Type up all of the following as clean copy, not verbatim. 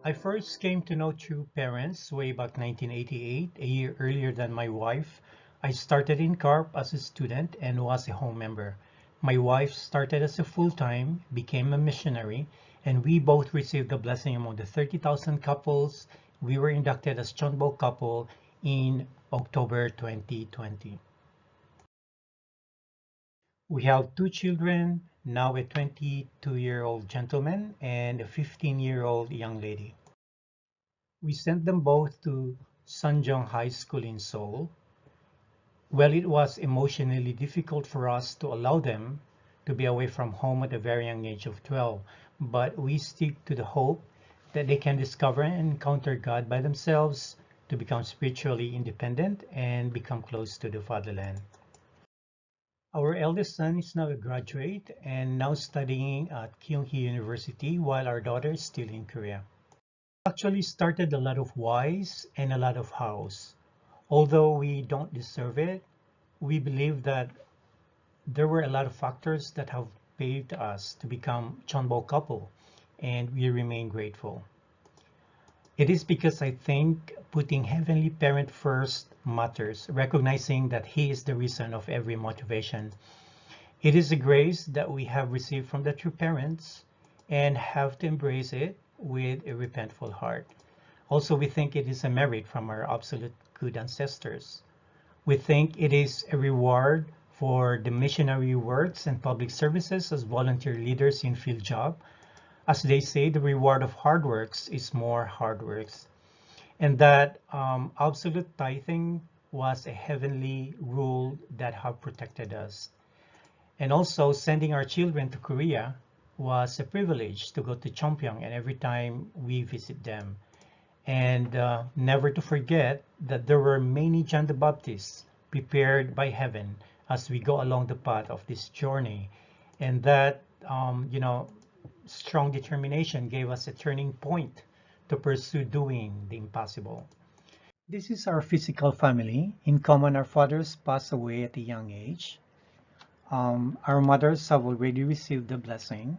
I first came to know true parents way back 1988, a year earlier than my wife. I started in CARP as a student and was a home member. My wife started as a full-time, became a missionary, and we both received the blessing among the 30,000 couples. We were inducted as Chonbo couple in October 2020. We have two children, now a 22-year-old gentleman and a 15-year-old young lady. We sent them both to Sanjong High School in Seoul. Well, it was emotionally difficult for us to allow them to be away from home at a very young age of 12, but we stick to the hope that they can discover and encounter God by themselves to become spiritually independent and become close to the fatherland. Our eldest son is now a graduate and now studying at Kyunghee University while our daughter is still in Korea. Actually started a lot of whys and a lot of hows. Although we don't deserve it, we believe that there were a lot of factors that have paved us to become Chonbo couple, and we remain grateful. It is because I think putting Heavenly Parent first matters, recognizing that He is the reason of every motivation. It is a grace that we have received from the true parents and have to embrace it with a repentful heart. Also, we think it is a merit from our absolute good ancestors. We think it is a reward for the missionary works and public services as volunteer leaders in field job. As they say, the reward of hard works is more hard works. And that absolute tithing was a heavenly rule that have protected us. And also sending our children to Korea was a privilege to go to Chongpyeong and every time we visit them. And never to forget that there were many John the Baptists prepared by heaven as we go along the path of this journey. And that, strong determination gave us a turning point to pursue doing the impossible. This is our physical family. In common, our fathers passed away at a young age. Our mothers have already received the blessing.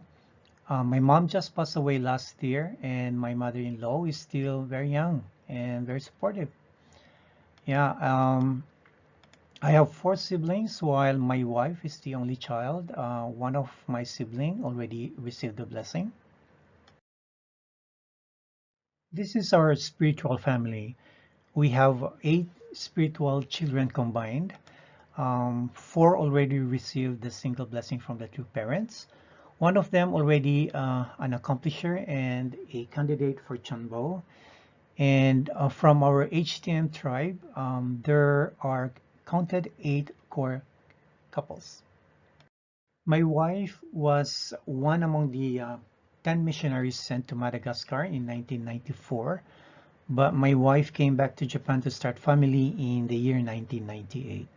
My mom just passed away last year, and my mother-in-law is still very young and very supportive. Yeah, I have four siblings, while my wife is the only child. One of my siblings already received the blessing. This is our spiritual family. We have 8 spiritual children combined. 4 already received the single blessing from the two parents. One of them already an accomplisher and a candidate for Chonbo. And from our HTM tribe, there are counted 8 core couples. My wife was one among the 10 missionaries sent to Madagascar in 1994, but my wife came back to Japan to start family in the year 1998.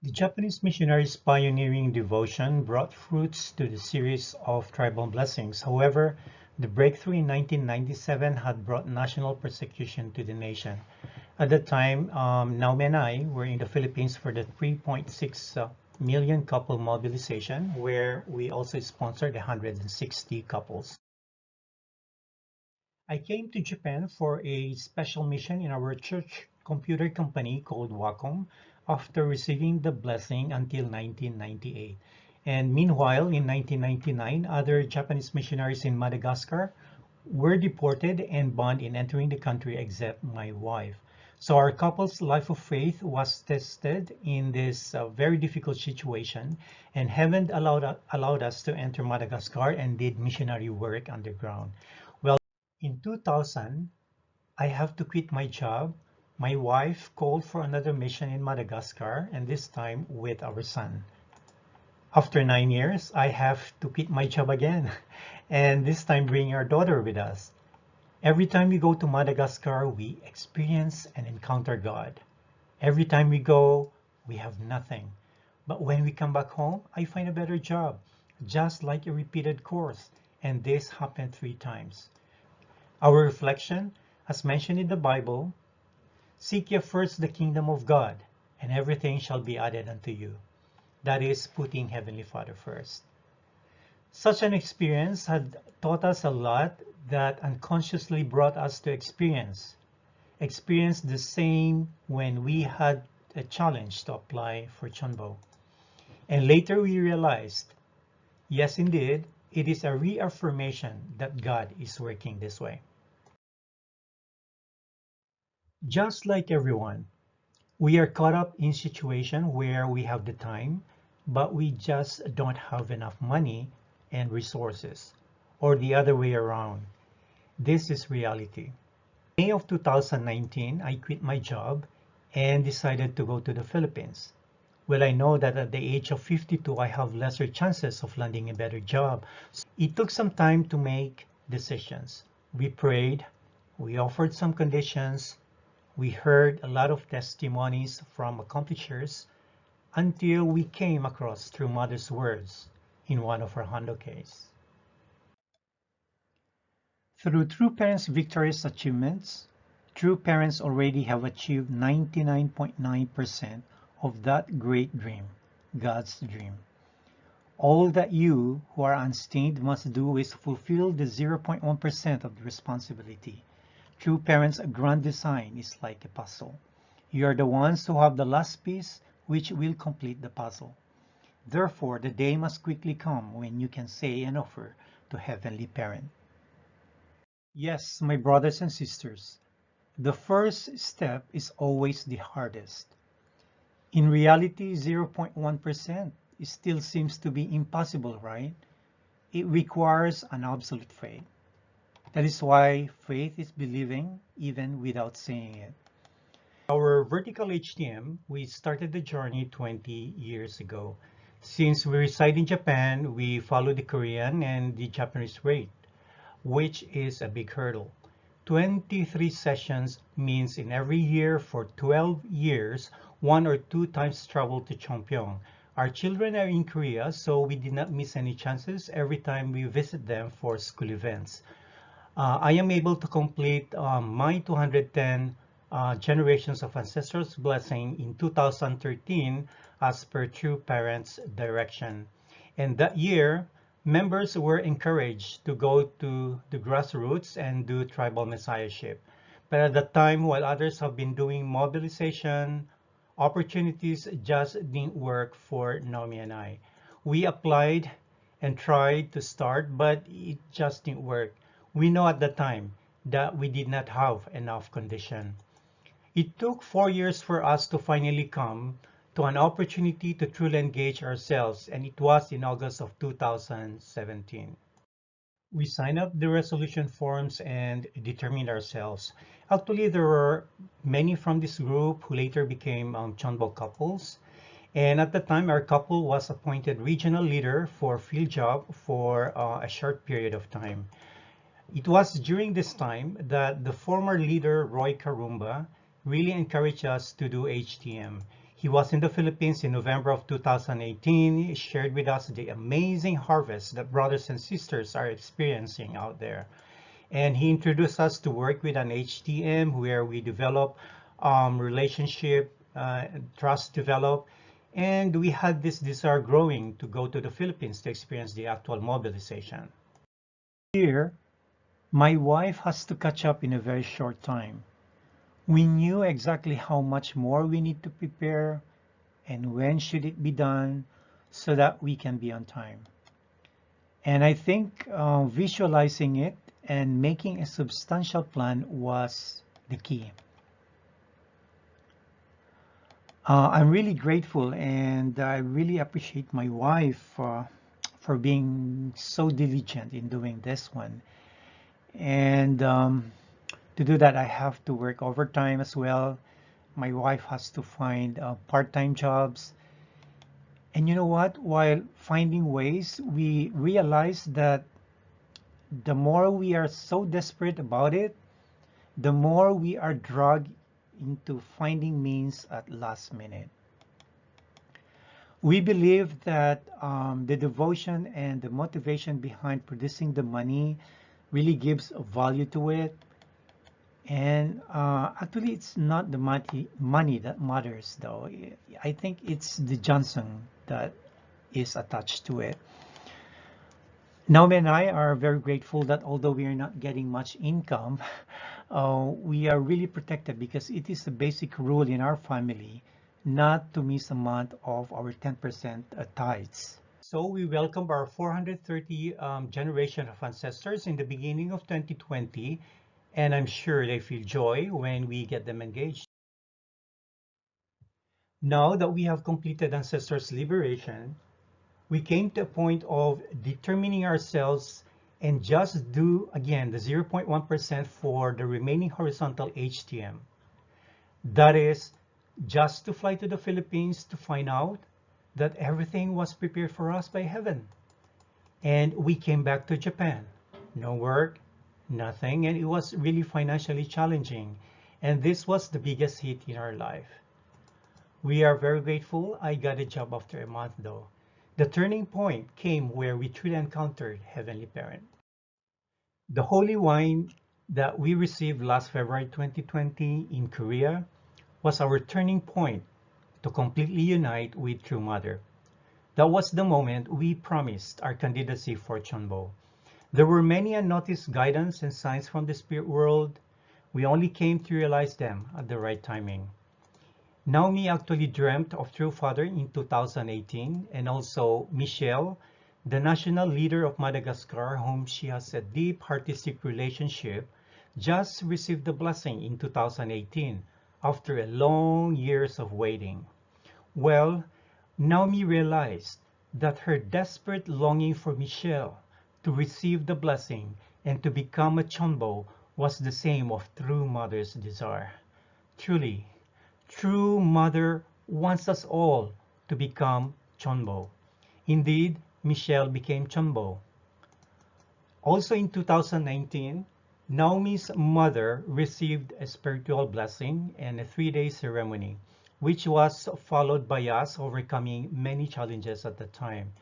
The Japanese missionaries' pioneering devotion brought fruits to the series of tribal blessings. However, the breakthrough in 1997 had brought national persecution to the nation. At that time, Naomi and I were in the Philippines for the 3.6 million couple mobilization, where we also sponsored 160 couples. I came to Japan for a special mission in our church computer company called Wacom after receiving the blessing until 1998. And meanwhile, in 1999, other Japanese missionaries in Madagascar were deported and banned in entering the country except my wife. So our couple's life of faith was tested in this very difficult situation, and heaven allowed us to enter Madagascar and did missionary work underground. Well, in 2000, I have to quit my job. My wife called for another mission in Madagascar, and this time with our son. After 9 years, I have to quit my job again, and this time bring our daughter with us. Every time we go to Madagascar, we experience and encounter God. Every time we go, we have nothing. But when we come back home, I find a better job, just like a repeated course, and this happened 3 times. Our reflection, as mentioned in the Bible, seek ye first the kingdom of God, and everything shall be added unto you. That is putting Heavenly Father first. Such an experience had taught us a lot that unconsciously brought us to experience the same when we had a challenge to apply for Chunbo. And later we realized, yes, indeed, it is a reaffirmation that God is working this way. Just like everyone, we are caught up in situation where we have the time, but we just don't have enough money and resources, or the other way around. This is reality. May of 2019, I quit my job and decided to go to the Philippines. Well, I know that at the age of 52, I have lesser chances of landing a better job. It took some time to make decisions. We prayed, we offered some conditions, we heard a lot of testimonies from accomplishers until we came across True Mother's words in one of her Hondo case. Through True Parents' victorious achievements, True Parents already have achieved 99.9% of that great dream, God's dream. All that you, who are unstained, must do is fulfill the 0.1% of the responsibility. True Parents' grand design is like a puzzle. You are the ones who have the last piece which will complete the puzzle. Therefore, the day must quickly come when you can say and offer to Heavenly Parent. Yes, my brothers and sisters, the first step is always the hardest. In reality, 0.1% still seems to be impossible, right? It requires an absolute faith. That is why faith is believing even without saying it. Our vertical HTM, we started the journey 20 years ago. Since we reside in Japan, we follow the Korean and the Japanese rate, which is a big hurdle. 23 sessions means in every year for 12 years, 1 or 2 times travel to Chongpyeong. Our children are in Korea, so we did not miss any chances every time we visit them for school events. I am able to complete my 210 generations of ancestors blessing in 2013 as per True Parents direction. And that year, members were encouraged to go to the grassroots and do tribal messiahship. But at that time, while others have been doing mobilization, opportunities just didn't work for Naomi and I. We applied and tried to start, but it just didn't work. We know at the time that we did not have enough condition. It took 4 years for us to finally come to an opportunity to truly engage ourselves, and it was in August of 2017. We signed up the resolution forms and determined ourselves. Actually, there were many from this group who later became Chonbo couples. And at the time, our couple was appointed regional leader for field job for a short period of time. It was during this time that the former leader, Roy Karumba, really encouraged us to do HTM. He was in the Philippines in November of 2018. He shared with us the amazing harvest that brothers and sisters are experiencing out there. And he introduced us to work with an HTM where we develop relationship, trust develop, and we had this desire growing to go to the Philippines to experience the actual mobilization. Here, my wife has to catch up in a very short time. We knew exactly how much more we need to prepare and when should it be done so that we can be on time. And I think visualizing it and making a substantial plan was the key. I'm really grateful and I really appreciate my wife for being so diligent in doing this one. And to do that, I have to work overtime as well. My wife has to find part-time jobs. And you know what? While finding ways, we realize that the more we are so desperate about it, the more we are dragged into finding means at last minute. We believe that the devotion and the motivation behind producing the money really gives a value to it. And actually, it's not the money that matters, though. I think it's the Johnson that is attached to it. Naomi and I are very grateful that although we are not getting much income, we are really protected because it is a basic rule in our family not to miss a month of our 10% tithes. So we welcomed our 430 generation of ancestors in the beginning of 2020, and I'm sure they feel joy when we get them engaged. Now that we have completed ancestors' liberation, we came to a point of determining ourselves and just do again the 0.1% for the remaining horizontal HTM. That is just to fly to the Philippines to find out that everything was prepared for us by heaven. And we came back to Japan. No work, nothing, and it was really financially challenging. And this was the biggest hit in our life. We are very grateful I got a job after a month though. The turning point came where we truly encountered Heavenly Parent. The holy wine that we received last February 2020 in Korea was our turning point to completely unite with True Mother. That was the moment we promised our candidacy for Chonbo. There were many unnoticed guidance and signs from the spirit world. We only came to realize them at the right timing. Naomi actually dreamt of True Father in 2018, and also Michelle, the national leader of Madagascar, whom she has a deep artistic relationship, just received the blessing in 2018 after a long years of waiting. Well, Naomi realized that her desperate longing for Michelle to receive the blessing and to become a Chonbo was the same of True Mother's desire. Truly, True Mother wants us all to become Chonbo. Indeed, Michelle became Chonbo. Also in 2019, Naomi's mother received a spiritual blessing and a 3-day ceremony, which was followed by us overcoming many challenges at the time.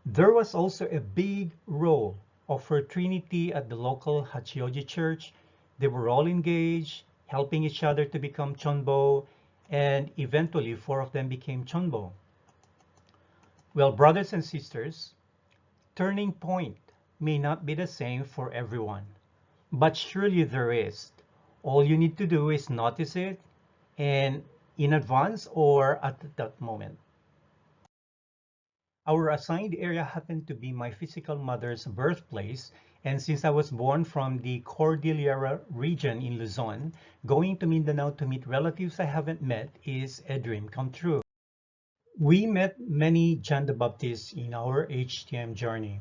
There was also a big role of fraternity at the local Hachioji church. They were all engaged, helping each other to become Chonbo, and eventually 4 of them became Chonbo. Well, brothers and sisters, turning point may not be the same for everyone, but surely there is. All you need to do is notice it and in advance or at that moment. Our assigned area happened to be my physical mother's birthplace, and since I was born from the Cordillera region in Luzon, going to Mindanao to meet relatives I haven't met is a dream come true. We met many John the Baptist in our HTM journey.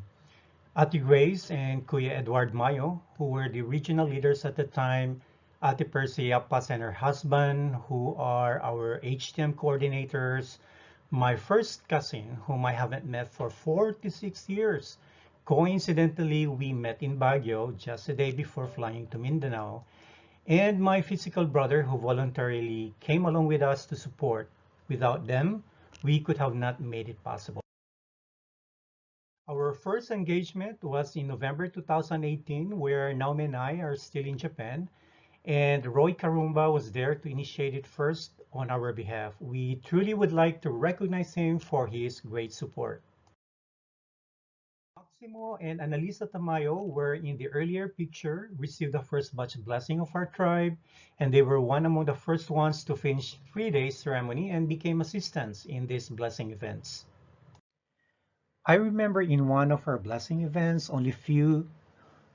Ate Grace and Kuya Edward Mayo, who were the regional leaders at the time, Ate Percy Yapas and her husband, who are our HTM coordinators, my first cousin, whom I haven't met for 46 years. Coincidentally, we met in Baguio just a day before flying to Mindanao, and my physical brother, who voluntarily came along with us to support. Without them, we could have not made it possible. Our first engagement was in November 2018, where Naomi and I are still in Japan, and Roy Karumba was there to initiate it first on our behalf. We truly would like to recognize him for his great support. Maximo and Annalisa Tamayo were in the earlier picture, received the first batch blessing of our tribe, and they were one among the first ones to finish 3-day ceremony and became assistants in these blessing events. I remember in one of our blessing events, only few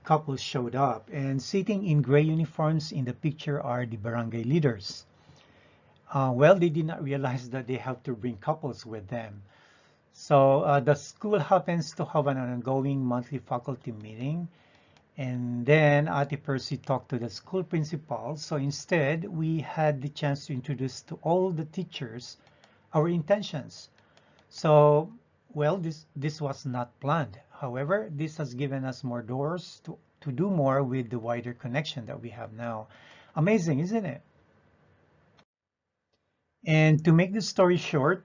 couples showed up, and sitting in gray uniforms in the picture are the barangay leaders. Well, they did not realize that they have to bring couples with them. So the school happens to have an ongoing monthly faculty meeting, and then Ate Percy talked to the school principal. So instead, we had the chance to introduce to all the teachers our intentions. So, well, this was not planned. However, this has given us more doors to do more with the wider connection that we have now. Amazing, isn't it? And to make the story short,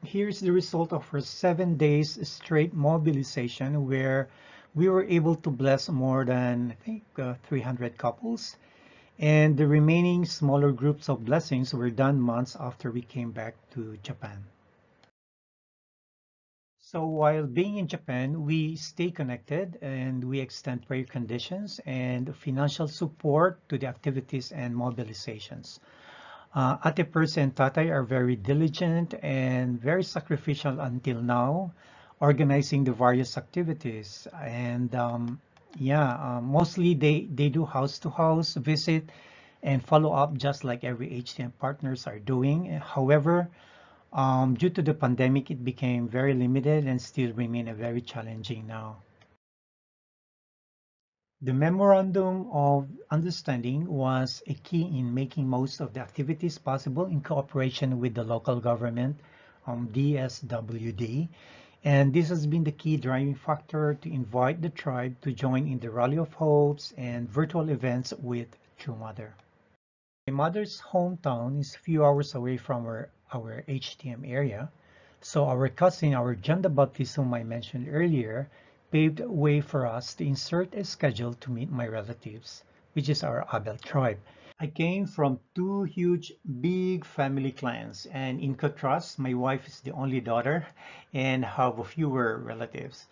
here's the result of our 7 days straight mobilization where we were able to bless more than, I think, 300 couples. And the remaining smaller groups of blessings were done months after we came back to Japan. So while being in Japan, we stay connected and we extend prayer conditions and financial support to the activities and mobilizations. Ate Perse and Tatay are very diligent and very sacrificial until now, organizing the various activities. And mostly they do house to house visit and follow up just like every HTM partners are doing. However, due to the pandemic, it became very limited and still remain a very challenging now. The Memorandum of Understanding was a key in making most of the activities possible in cooperation with the local government, DSWD, and this has been the key driving factor to invite the tribe to join in the Rally of Hopes and virtual events with True Mother. My mother's hometown is a few hours away from our HTM area, so our cousin, our John the Baptist, whom I mentioned earlier, paved a way for us to insert a schedule to meet my relatives, which is our Abel tribe. I came from two huge, big family clans, and in contrast, my wife is the only daughter and have fewer relatives.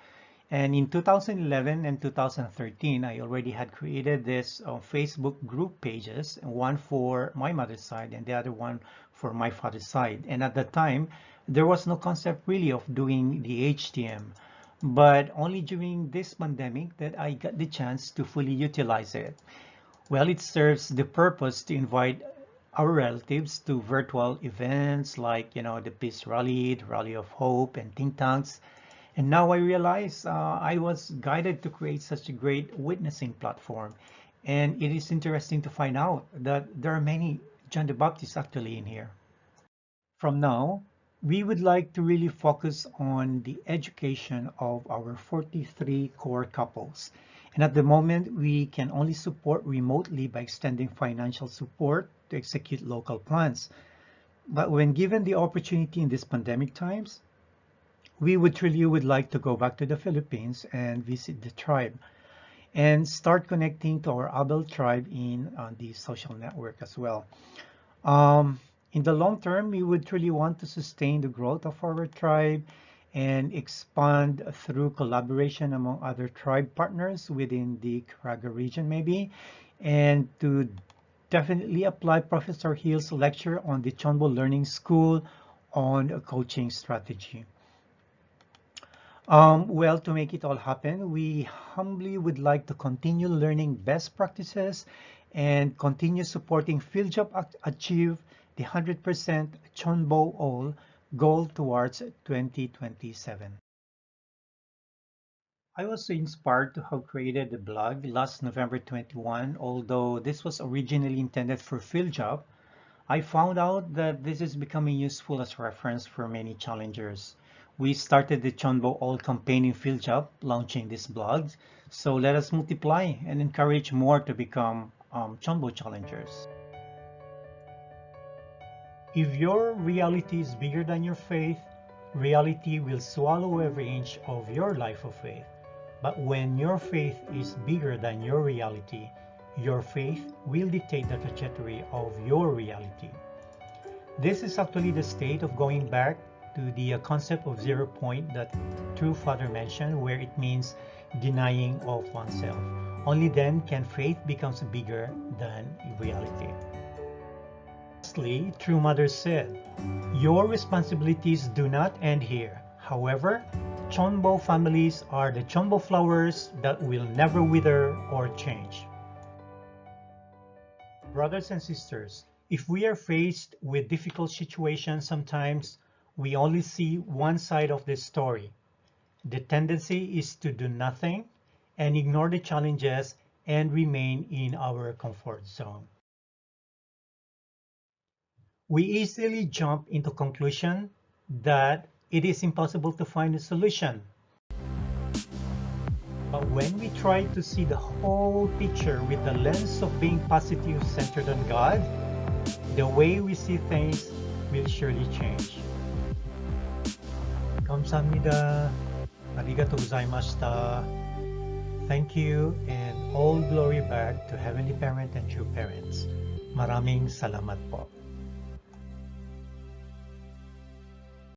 And in 2011 and 2013, I already had created this Facebook group pages, one for my mother's side and the other one for my father's side. And at that time, there was no concept really of doing the HTM, but only during this pandemic that I got the chance to fully utilize it. Well, it serves the purpose to invite our relatives to virtual events like, the Peace Rally, the Rally of Hope, and think tanks. And now I realize I was guided to create such a great witnessing platform. And it is interesting to find out that there are many John the Baptists actually in here. From now, we would like to really focus on the education of our 43 core couples. And at the moment, we can only support remotely by extending financial support to execute local plans. But when given the opportunity in these pandemic times, we would like to go back to the Philippines and visit the tribe and start connecting to our Abel tribe in the social network as well. In the long term, we would truly want to sustain the growth of our tribe and expand through collaboration among other tribe partners within the Caraga region maybe, and to definitely apply Professor Hill's lecture on the Chonbo Learning School on a coaching strategy. Well, to make it all happen, we humbly would like to continue learning best practices and continue supporting Field Job achieve the 100% Chonbo all goal towards 2027. I was so inspired to have created the blog last November 21, although this was originally intended for Field Job. I found out that this is becoming useful as reference for many challengers. We started the Chonbo All campaign in Field Job, launching this blog. So let us multiply and encourage more to become Chonbo challengers. If your reality is bigger than your faith, reality will swallow every inch of your life of faith. But when your faith is bigger than your reality, your faith will dictate the trajectory of your reality. This is actually the state of going back to the concept of 0 point that True Father mentioned, where it means denying of oneself. Only then can faith becomes bigger than reality. Lastly, True Mother said, your responsibilities do not end here. However, Chonbo families are the Chonbo flowers that will never wither or change. Brothers and sisters, if we are faced with difficult situations sometimes, we only see one side of the story. The tendency is to do nothing and ignore the challenges and remain in our comfort zone. We easily jump into conclusion that it is impossible to find a solution. But when we try to see the whole picture with the lens of being positive centered on God, the way we see things will surely change. 감사합니다. Arigatou gozaimashita. Thank you, and all glory back to Heavenly Parent and True Parents. Maraming salamat po.